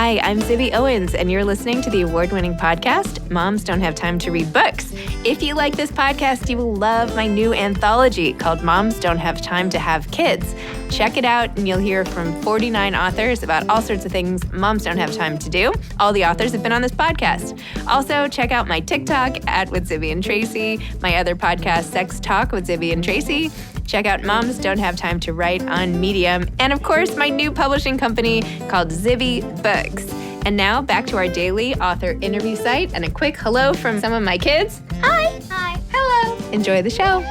Hi, I'm Zibby Owens, and you're listening to the award-winning podcast, Moms Don't Have Time to Read Books. If you like this podcast, you will love my new anthology called Moms Don't Have Time to Have Kids. Check it out, and you'll hear from 49 authors about all sorts of things moms don't have time to do. All the authors have been on this podcast. Also, check out my TikTok with Zibby and Tracy, my other podcast, Sex Talk with Zibby and Tracy. Check out Moms Don't Have Time to Write on Medium. And of course, my new publishing company called Zibby Books. And now back to our daily author interview site and a quick hello from some of my kids. Hi. Hi. Hello. Enjoy the show.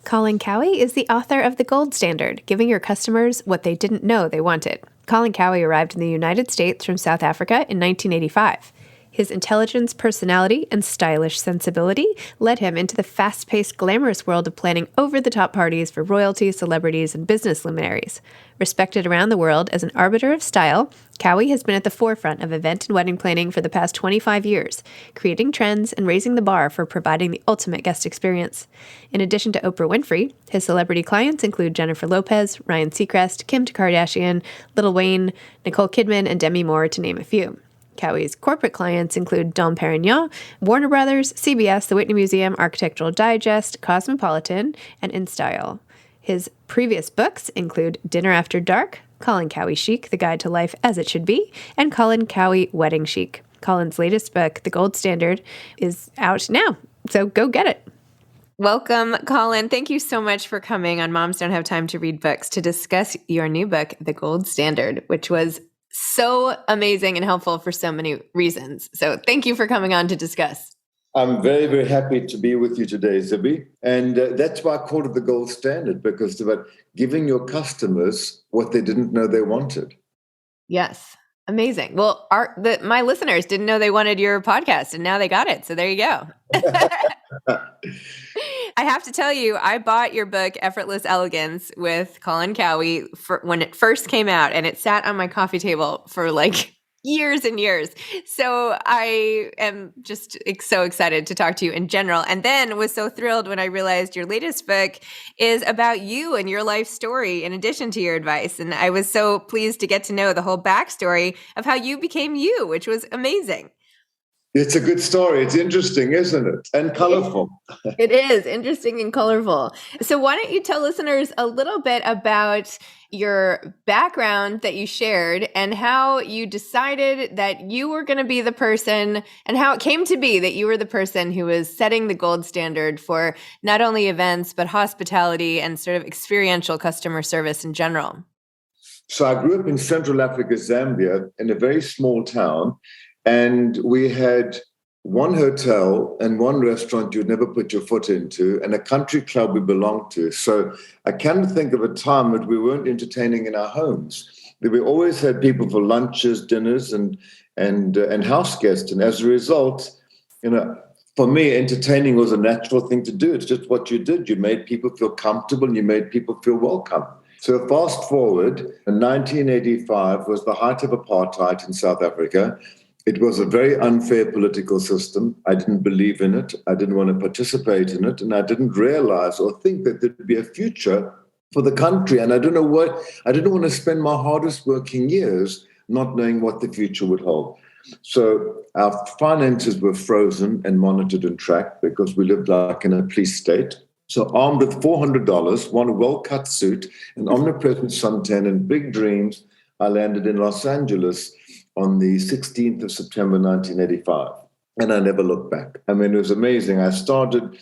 Colin Cowie is the author of The Gold Standard, giving your customers what they didn't know they wanted. Colin Cowie arrived in the United States from South Africa in 1985. His intelligence, personality, and stylish sensibility led him into the fast-paced, glamorous world of planning over-the-top parties for royalty, celebrities, and business luminaries. Respected around the world as an arbiter of style, Cowie has been at the forefront of event and wedding planning for the past 25 years, creating trends and raising the bar for providing the ultimate guest experience. In addition to Oprah Winfrey, his celebrity clients include Jennifer Lopez, Ryan Seacrest, Kim Kardashian, Lil Wayne, Nicole Kidman, and Demi Moore, to name a few. Cowie's corporate clients include Dom Perignon, Warner Brothers, CBS, the Whitney Museum, Architectural Digest, Cosmopolitan, and InStyle. His previous books include Dinner After Dark, Colin Cowie Chic, The Guide to Life as It Should Be, and Colin Cowie Wedding Chic. Colin's latest book, The Gold Standard, is out now, so go get it. Welcome, Colin. Thank you so much for coming on Moms Don't Have Time to Read Books to discuss your new book, The Gold Standard, which was so amazing and helpful for so many reasons. So thank you for coming on to discuss. I'm very, very happy to be with you today, Zibby. And that's why I called it the gold standard, because it's about giving your customers what they didn't know they wanted. Yes. Amazing. Well, my listeners didn't know they wanted your podcast, and now they got it. So there you go. I have to tell you, I bought your book, Effortless Elegance, with Colin Cowie when it first came out, and it sat on my coffee table for like years and years. So I am just so excited to talk to you in general, and then was so thrilled when I realized your latest book is about you and your life story in addition to your advice. And I was so pleased to get to know the whole backstory of how you became you, which was amazing. It's a good story. It's interesting, isn't it? And colorful. It is interesting and colorful. So why don't you tell listeners a little bit about your background that you shared and how you decided that you were going to be the person, and how it came to be that you were the person who was setting the gold standard for not only events, but hospitality and sort of experiential customer service in general. So I grew up in Central Africa, Zambia, in a very small town. And we had one hotel and one restaurant you'd never put your foot into, and a country club we belonged to. So I can't think of a time that we weren't entertaining in our homes. We always had people for lunches, dinners, and house guests. And as a result, for me, entertaining was a natural thing to do. It's just what you did. You made people feel comfortable and you made people feel welcome. So fast forward, 1985 was the height of apartheid in South Africa. It was a very unfair political system. I didn't believe in it. I didn't want to participate in it. And I didn't realize or think that there'd be a future for the country. And I didn't want to spend my hardest working years not knowing what the future would hold. So our finances were frozen and monitored and tracked because we lived like in a police state. So armed with $400, one well-cut suit, an omnipresent suntan, and big dreams, I landed in Los Angeles on the 16th of September, 1985. And I never looked back. I mean, it was amazing. I started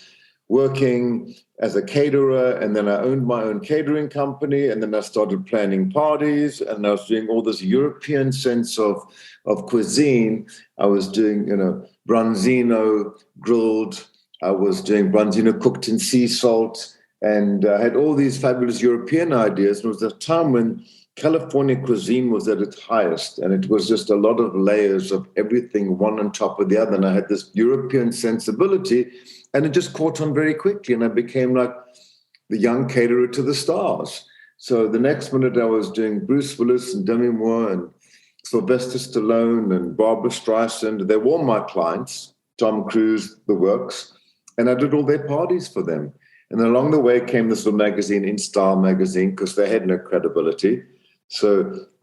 working as a caterer, and then I owned my own catering company, and then I started planning parties, and I was doing all this European sense of cuisine. I was doing, branzino grilled. I was doing branzino cooked in sea salt, and I had all these fabulous European ideas. And it was a time when California cuisine was at its highest, and it was just a lot of layers of everything, one on top of the other. And I had this European sensibility, and it just caught on very quickly. And I became like the young caterer to the stars. So the next minute I was doing Bruce Willis and Demi Moore and Sylvester Stallone and Barbara Streisand. They were my clients, Tom Cruise, the works. And I did all their parties for them. And then along the way came this little magazine, InStyle magazine, because they had no credibility.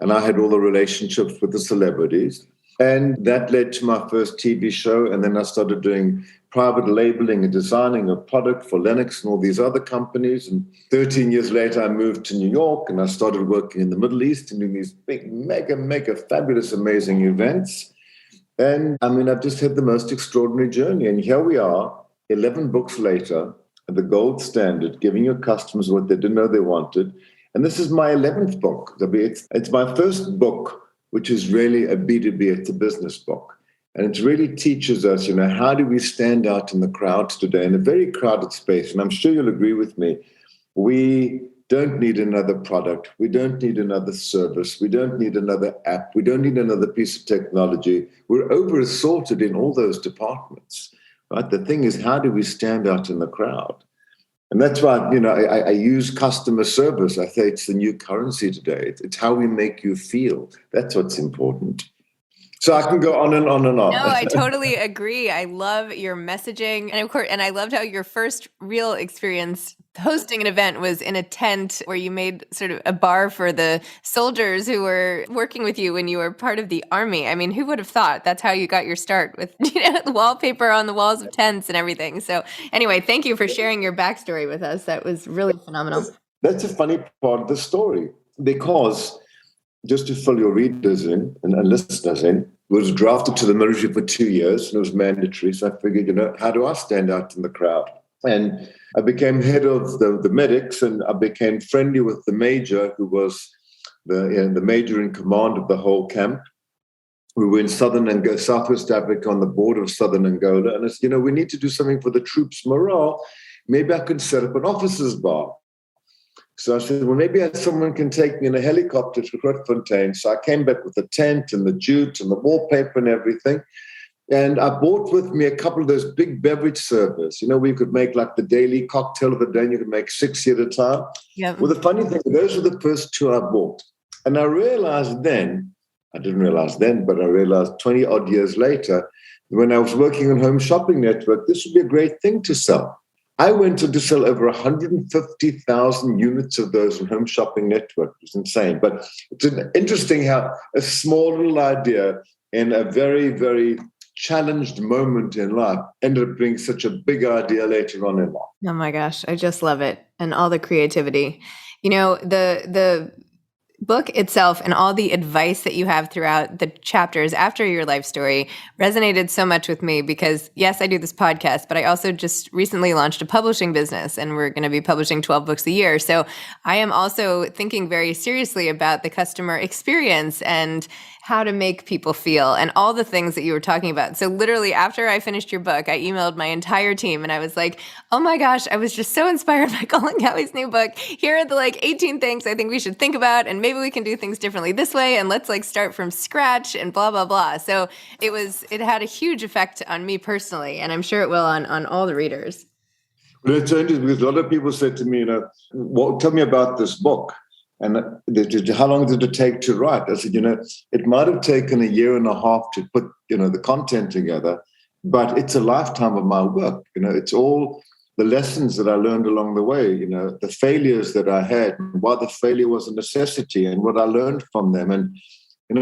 And I had all the relationships with the celebrities. And that led to my first TV show. And then I started doing private labeling and designing of product for Lennox and all these other companies. And 13 years later, I moved to New York and I started working in the Middle East and doing these big, mega, fabulous, amazing events. And I mean, I've just had the most extraordinary journey. And here we are, 11 books later, at the gold standard, giving your customers what they didn't know they wanted. And this is my 11th book. It's my first book, which is really a B2B, it's a business book. And it really teaches us, how do we stand out in the crowd today in a very crowded space? And I'm sure you'll agree with me. We don't need another product. We don't need another service. We don't need another app. We don't need another piece of technology. We're over-assorted in all those departments, right? The thing is, how do we stand out in the crowd? And that's why, I use customer service. I say it's the new currency today. It's how we make you feel. That's what's important. So I can go on and on and on. No, I totally agree. I love your messaging. And of course, and I loved how your first real experience hosting an event was in a tent where you made sort of a bar for the soldiers who were working with you when you were part of the army. I mean, who would have thought that's how you got your start with the wallpaper on the walls of tents and everything. So anyway, thank you for sharing your backstory with us. That was really phenomenal. That's a funny part of the story, because just to fill your readers in and listeners in, was drafted to the military for 2 years, and it was mandatory. So I figured, how do I stand out in the crowd? And I became head of the medics, and I became friendly with the major, who was the major in command of the whole camp. We were in Southwest Africa on the border of southern Angola. And I said, we need to do something for the troops' morale. Maybe I could set up an officers' bar. So I said, well, maybe someone can take me in a helicopter to Grootfontein. So I came back with the tent and the jute and the wallpaper and everything. And I brought with me a couple of those big beverage servers, where you could make like the daily cocktail of the day, and you could make 60 at a time. Yep. Well, the funny thing, those were the first two I bought. And I realized then, I didn't realize then, but I realized 20 odd years later, when I was working on Home Shopping Network, this would be a great thing to sell. I went on to sell over 150,000 units of those in Home Shopping Network. It was insane. But it's interesting how a small little idea in a very, very challenged moment in life ended up being such a big idea later on in life. Oh my gosh, I just love it. And all the creativity. The book itself and all the advice that you have throughout the chapters after your life story resonated so much with me because, yes, I do this podcast, but I also just recently launched a publishing business, and we're going to be publishing 12 books a year. So I am also thinking very seriously about the customer experience and how to make people feel and all the things that you were talking about. So literally after I finished your book, I emailed my entire team and I was like, oh my gosh, I was just so inspired by Colin Cowie's new book. Here are the 18 things I think we should think about, and maybe we can do things differently this way, and let's start from scratch and blah, blah, blah. So it had a huge effect on me personally, and I'm sure it will on all the readers. Well, it's interesting because a lot of people said to me, tell me about this book. And how long did it take to write? I said, it might have taken a year and a half to put, the content together, but it's a lifetime of my work. It's all the lessons that I learned along the way, the failures that I had, why the failure was a necessity and what I learned from them. And,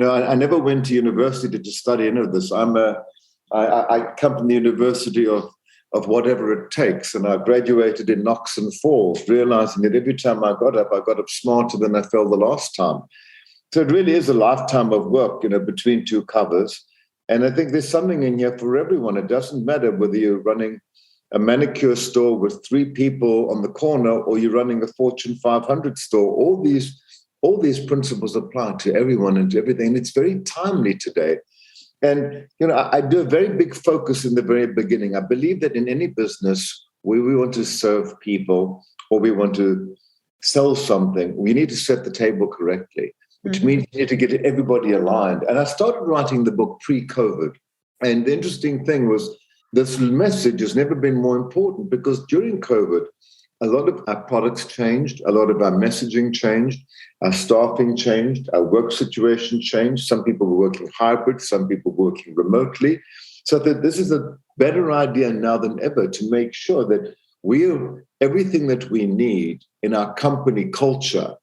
I never went to university to study any of this. I come from the University of whatever it takes. And I graduated in knocks and falls, realizing that every time I got up smarter than I fell the last time. So it really is a lifetime of work, between two covers. And I think there's something in here for everyone. It doesn't matter whether you're running a manicure store with 3 people on the corner or you're running a Fortune 500 store. All these principles apply to everyone and to everything. And it's very timely today. And, I do a very big focus in the very beginning. I believe that in any business where we want to serve people or we want to sell something, we need to set the table correctly, which means you need to get everybody aligned. And I started writing the book pre-COVID. And the interesting thing was this message has never been more important because during COVID, a lot of our products changed, a lot of our messaging changed, our staffing changed, our work situation changed. Some people were working hybrid, some people were working remotely. So that this is a better idea now than ever to make sure that we have everything that we need in our company culture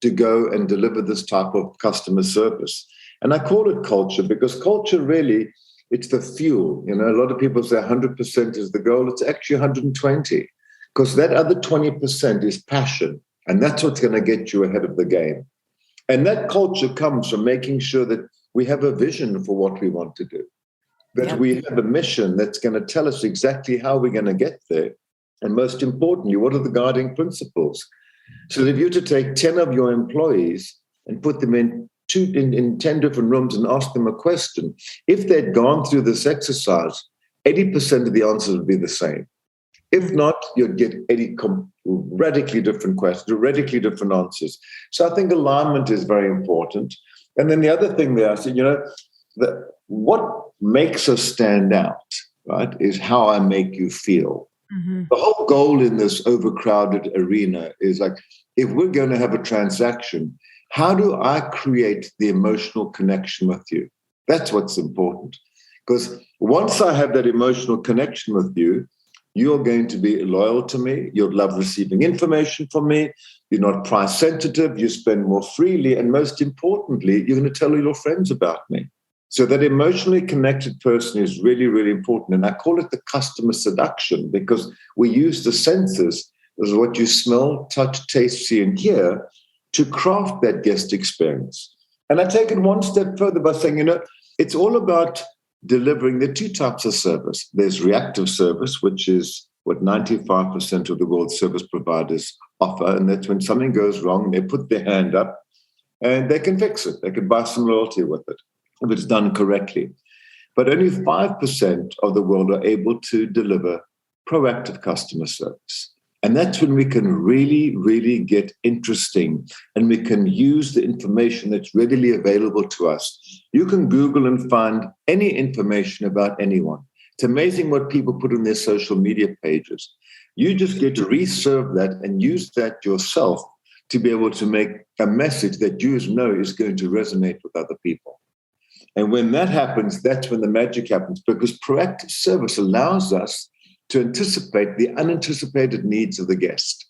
to go and deliver this type of customer service. And I call it culture because culture really, it's the fuel. You know, a lot of people say 100% is the goal. It's actually 120 because that other 20% is passion. And that's what's going to get you ahead of the game. And that culture comes from making sure that we have a vision for what we want to do, that we have a mission that's going to tell us exactly how we're going to get there. And most importantly, what are the guiding principles? So if you were to take 10 of your employees and put them in 10 different rooms and ask them a question, if they'd gone through this exercise, 80% of the answers would be the same. If not, you'd get 80 radically different questions, radically different answers. So I think alignment is very important. And then the other thing there, I said, what makes us stand out, right, is how I make you feel. Mm-hmm. The whole goal in this overcrowded arena is like, if we're going to have a transaction, how do I create the emotional connection with you? That's what's important. Because once I have that emotional connection with you, you're going to be loyal to me. You'll love receiving information from me. You're not price sensitive. You spend more freely. And most importantly, you're going to tell all your friends about me. So that emotionally connected person is really, really important. And I call it the customer seduction because we use the senses, as what you smell, touch, taste, see, and hear, to craft that guest experience. And I take it one step further by saying, it's all about delivering the two types of service. There's reactive service, which is what 95% of the world's service providers offer. And that's when something goes wrong, they put their hand up and they can fix it. They can buy some loyalty with it if it's done correctly. But only 5% of the world are able to deliver proactive customer service. And that's when we can really, really get interesting and we can use the information that's readily available to us. You can Google and find any information about anyone. It's amazing what people put on their social media pages. You just get to reserve that and use that yourself to be able to make a message that you know is going to resonate with other people. And when that happens, that's when the magic happens, because proactive service allows us to anticipate the unanticipated needs of the guest.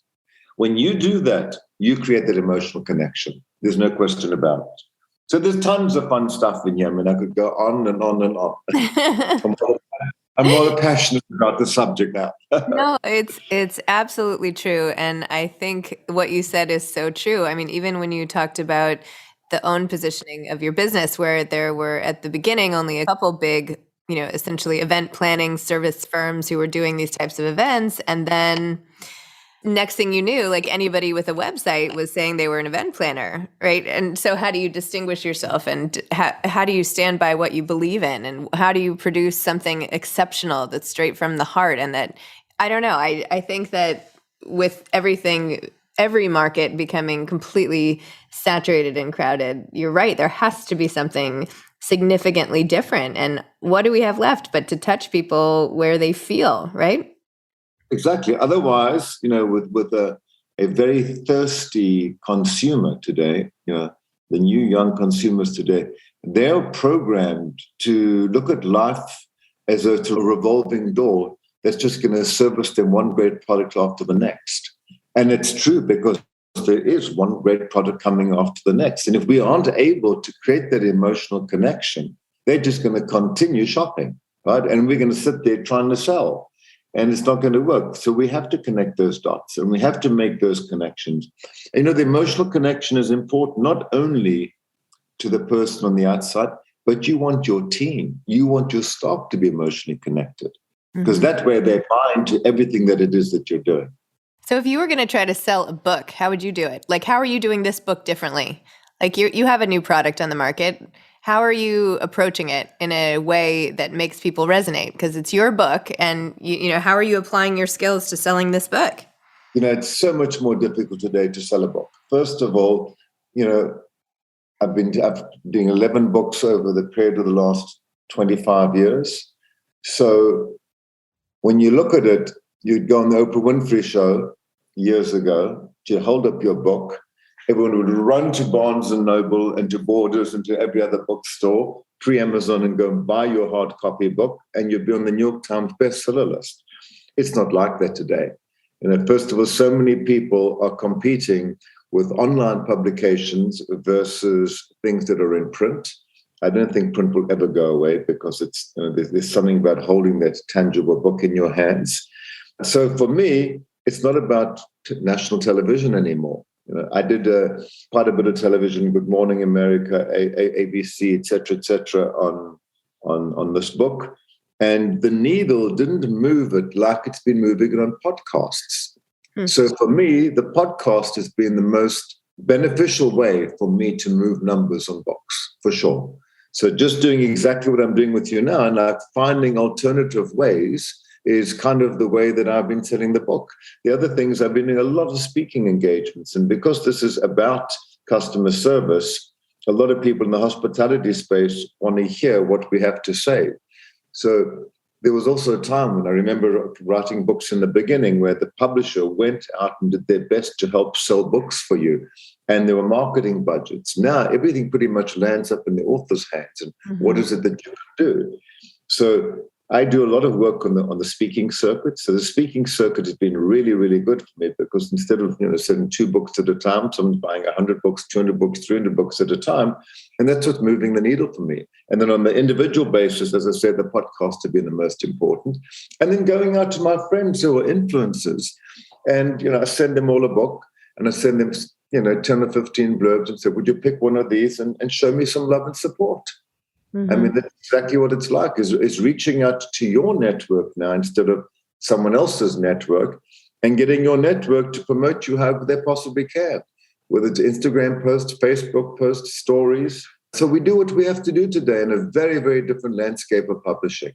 When you do that, you create that emotional connection. There's no question about it. So there's tons of fun stuff in here. I mean, I could go on and on and on. I'm more passionate about the subject now. No, it's absolutely true. And I think what you said is so true. I mean, even when you talked about the own positioning of your business, where there were at the beginning only a couple big, essentially event planning service firms who were doing these types of events. And then next thing you knew, like anybody with a website was saying they were an event planner, right? And so how do you distinguish yourself, and how do you stand by what you believe in, and how do you produce something exceptional that's straight from the heart? And that, I don't know, I think that with every market becoming completely saturated and crowded, you're right, there has to be something significantly different. And what do we have left but to touch people where they feel, right? Exactly. Otherwise, with a very thirsty consumer today, the new young consumers today, they're programmed to look at life as a revolving door that's just going to service them one great product after the next. And it's true, because there is one great product coming after the next. And if we aren't able to create that emotional connection, they're just going to continue shopping, right? And we're going to sit there trying to sell. And it's not going to work. So we have to connect those dots, and we have to make those connections. And, the emotional connection is important, not only to the person on the outside, but you want your team, you want your staff to be emotionally connected, because that way they buy into everything that it is that you're doing. So if you were going to try to sell a book, how would you do it? Like, how are you doing this book differently? Like, you have a new product on the market. How are you approaching it in a way that makes people resonate? Because it's your book, and how are you applying your skills to selling this book? It's so much more difficult today to sell a book. First of all, I've been doing 11 books over the period of the last 25 years. So when you look at it, you'd go on the Oprah Winfrey show years ago, you'd hold up your book. Everyone would run to Barnes & Noble and to Borders and to every other bookstore, pre-Amazon, and go and buy your hard copy book, and you'd be on the New York Times bestseller list. It's not like that today. First of all, so many people are competing with online publications versus things that are in print. I don't think print will ever go away because it's there's something about holding that tangible book in your hands. So for me, it's not about national television anymore. I did quite a bit of television, Good Morning America, ABC, et cetera, on this book. And the needle didn't move it like it's been moving it on podcasts. So for me, the podcast has been the most beneficial way for me to move numbers on books, for sure. So just doing exactly what I'm doing with you now, and like finding alternative ways is kind of the way that I've been selling the book. The other thing is I've been doing a lot of speaking engagements. And because this is about customer service, a lot of people in the hospitality space want to hear what we have to say. So there was also a time when I remember writing books in the beginning where the publisher went out and did their best to help sell books for you. And there were marketing budgets. Now everything pretty much lands up in the author's hands. And what is it that you can do? So I do a lot of work on the speaking circuit. So the speaking circuit has been really, really good for me because instead of selling 2 books at a time, someone's buying 100 books, 200 books, 300 books at a time. And that's what's moving the needle for me. And then on the individual basis, as I said, the podcast have been the most important. And then going out to my friends who are influencers. And, I send them all a book and I send them, 10 or 15 blurbs and say, would you pick one of these and show me some love and support? I mean, that's exactly what it's like, is reaching out to your network now instead of someone else's network and getting your network to promote you however they possibly can, whether it's Instagram posts, Facebook posts, stories. So we do what we have to do today in a very, very different landscape of publishing.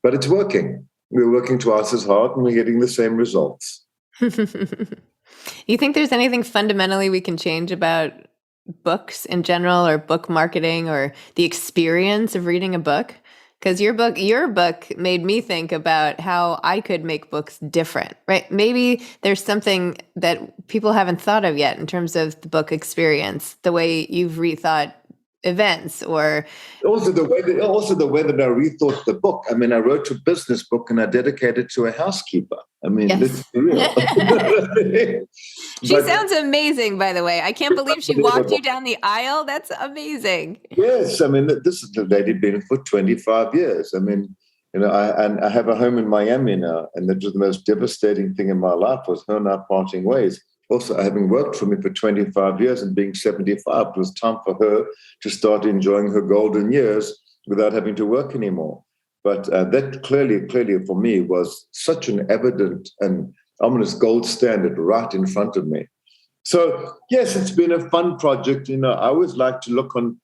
But it's working. We're working twice as hard and we're getting the same results. You think there's anything fundamentally we can change about books in general or book marketing or the experience of reading a book? Because your book made me think about how I could make books different, right? Maybe there's something that people haven't thought of yet in terms of the book experience, the way you've rethought events or also the way that I rethought the book. I mean, I wrote a business book and I dedicated it to a housekeeper. I mean, let's be real. She sounds amazing, by the way. I can't believe she walked you down the aisle. That's amazing. Yes, I mean, this is the lady been for 25 years. I mean, I have a home in Miami now, and that was the most devastating thing in my life was her and I parting ways. Also, having worked for me for 25 years and being 75, it was time for her to start enjoying her golden years without having to work anymore. But that clearly for me was such an evident and ominous gold standard right in front of me. So, yes, it's been a fun project. I always like to look on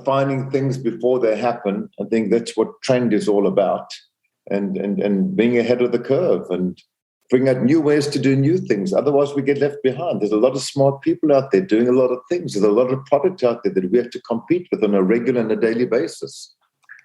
finding things before they happen. I think that's what trend is all about, and being ahead of the curve and bring out new ways to do new things. Otherwise, we get left behind. There's a lot of smart people out there doing a lot of things. There's a lot of product out there that we have to compete with on a regular and a daily basis.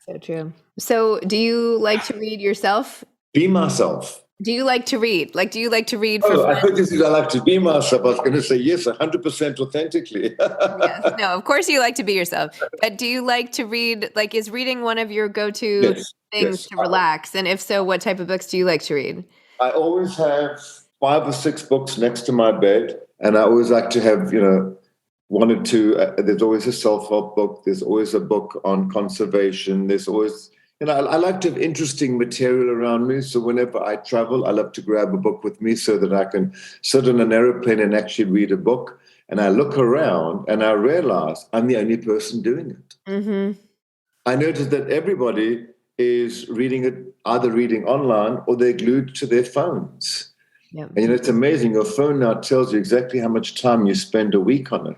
So true. So do you like to read yourself? Be myself. Do you like to read? Do you like to read for fun? I thought this is I like to be myself. I was going to say yes, 100% authentically. Yes. No, of course you like to be yourself. But do you like to read, is reading one of your go-to things to relax? And if so, what type of books do you like to read? I always have 5 or 6 books next to my bed, and I always like to have, 1 or 2. There's always a self-help book. There's always a book on conservation. There's always, I like to have interesting material around me. So whenever I travel, I love to grab a book with me so that I can sit on an airplane and actually read a book. And I look around and I realize I'm the only person doing it. Mm-hmm. I notice that everybody is reading it, either reading online or they're glued to their phones. Yep. And it's amazing. Your phone now tells you exactly how much time you spend a week on it.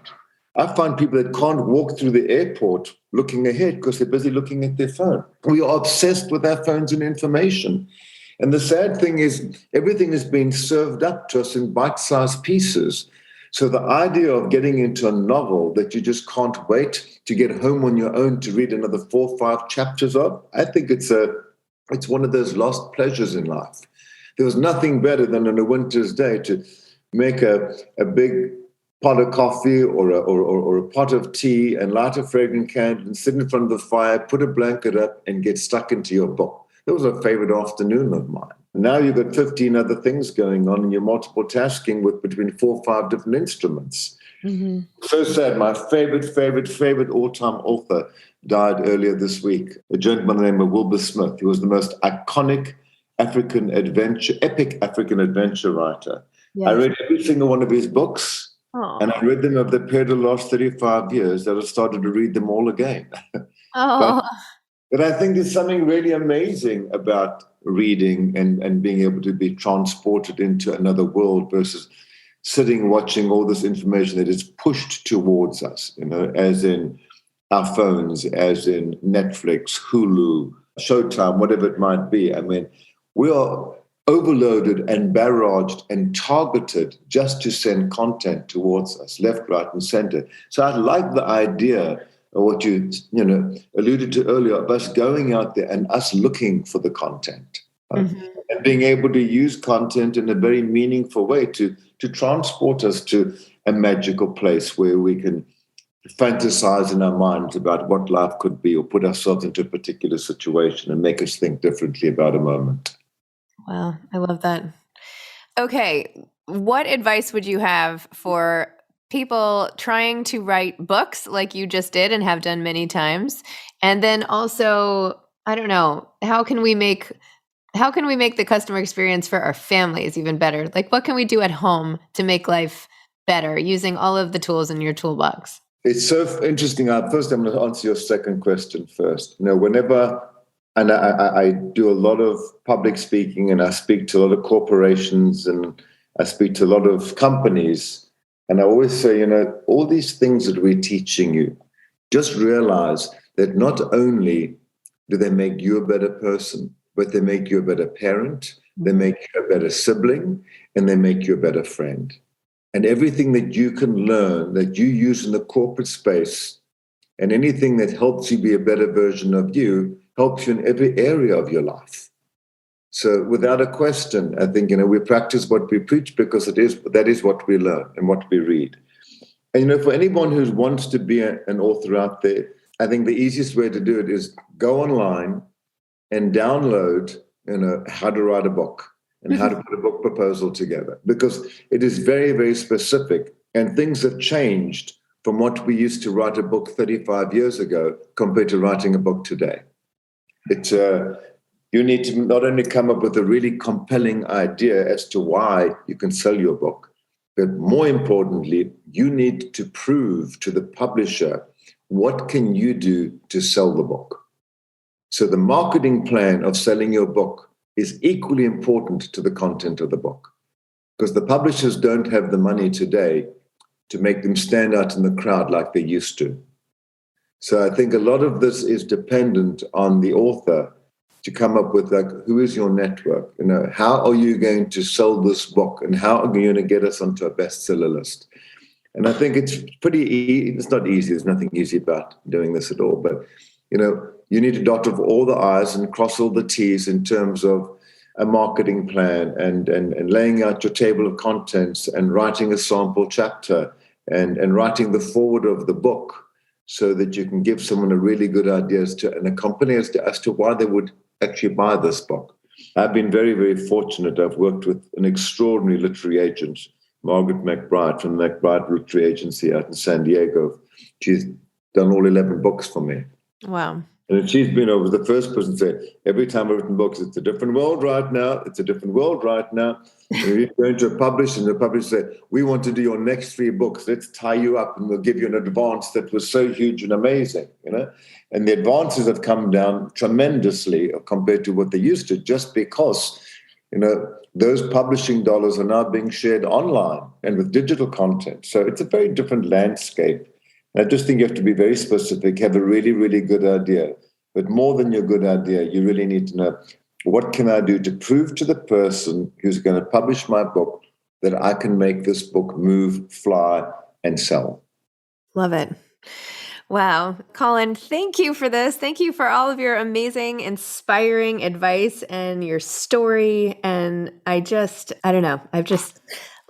I find people that can't walk through the airport looking ahead because they're busy looking at their phone. We are obsessed with our phones and information. And the sad thing is everything is being served up to us in bite-sized pieces. So the idea of getting into a novel that you just can't wait to get home on your own to read another 4 or 5 chapters of, I think it's one of those lost pleasures in life. There was nothing better than on a winter's day to make a big pot of coffee or a pot of tea and light a fragrant candle and sit in front of the fire, put a blanket up and get stuck into your book. That was a favorite afternoon of mine. Now you've got 15 other things going on and you're multiple tasking with between 4 or 5 different instruments. Mm-hmm. So sad. My favorite all-time author died earlier this week. A gentleman by the name of Wilbur Smith. He was the most iconic epic African adventure writer. I Yes. read every single one of his books, Oh. and I read them over the period of the last 35 years that I started to read them all again. but, Oh. but I think there's something really amazing about reading and being able to be transported into another world versus sitting watching all this information that is pushed towards us, as in our phones, as in Netflix, Hulu, Showtime, whatever it might be. I mean, we are overloaded and barraged and targeted just to send content towards us, left, right, and center. So I like the idea of what you alluded to earlier, of us going out there and us looking for the content. Mm-hmm. And being able to use content in a very meaningful way to transport us to a magical place where we can fantasize in our minds about what life could be, or put ourselves into a particular situation and make us think differently about a moment. Wow, I love that. Okay, what advice would you have for people trying to write books like you just did and have done many times? And then also, I don't know, how can we make the customer experience for our families even better? Like, what can we do at home to make life better using all of the tools in your toolbox? It's so interesting. First, I'm going to answer your second question first. Whenever, and I do a lot of public speaking, and I speak to a lot of corporations, and I speak to a lot of companies, and I always say, all these things that we're teaching you, just realize that not only do they make you a better person, but they make you a better parent, they make you a better sibling, and they make you a better friend. And everything that you can learn, that you use in the corporate space, and anything that helps you be a better version of you, helps you in every area of your life. So without a question, I think, we practice what we preach, because that is what we learn and what we read. And, for anyone who wants to be an author out there, I think the easiest way to do it is go online and download, how to write a book and how to put a book proposal together, because it is very, very specific, and things have changed from what we used to write a book 35 years ago compared to writing a book today. You need to not only come up with a really compelling idea as to why you can sell your book, but more importantly, you need to prove to the publisher, what can you do to sell the book? So the marketing plan of selling your book is equally important to the content of the book, because the publishers don't have the money today to make them stand out in the crowd like they used to. So I think a lot of this is dependent on the author to come up with, who is your network? How are you going to sell this book, and how are you going to get us onto a bestseller list? And I think it's it's not easy. There's nothing easy about doing this at all. But, you need to dot off all the I's and cross all the T's in terms of a marketing plan and laying out your table of contents and writing a sample chapter and writing the foreword of the book, so that you can give someone a really good idea and a company as to why they would actually buy this book. I've been very, very fortunate. I've worked with an extraordinary literary agent, Margaret McBride from the McBride Literary Agency out in San Diego. She's done all 11 books for me. Wow. And she's been over the first person to say, every time I've written books, it's a different world right now. It's a different world right now. And you're going to a publisher, and the publisher say, we want to do your next 3 books. Let's tie you up, and we'll give you an advance that was so huge and amazing, And the advances have come down tremendously compared to what they used to, just because, those publishing dollars are now being shared online and with digital content. So it's a very different landscape. I just think you have to be very specific, have a really, really good idea. But more than your good idea, you really need to know, what can I do to prove to the person who's going to publish my book that I can make this book move, fly, and sell? Love it. Wow. Colin, thank you for this. Thank you for all of your amazing, inspiring advice and your story. And I've just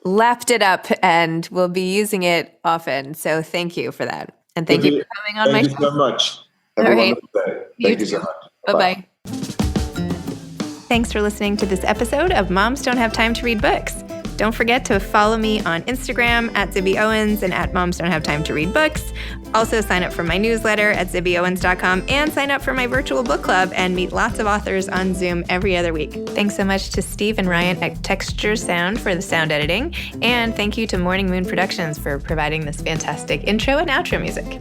lapped it up and will be using it often. So thank you for that. And thank you for coming on my show. Thank you so much. Have a wonderful day. Thank you so much. Bye-bye. Thanks for listening to this episode of Moms Don't Have Time to Read Books. Don't forget to follow me on Instagram at Zibby Owens and at Moms Don't Have Time to Read Books. Also sign up for my newsletter at zibbyowens.com and sign up for my virtual book club and meet lots of authors on Zoom every other week. Thanks so much to Steve and Ryan at Texture Sound for the sound editing. And thank you to Morning Moon Productions for providing this fantastic intro and outro music.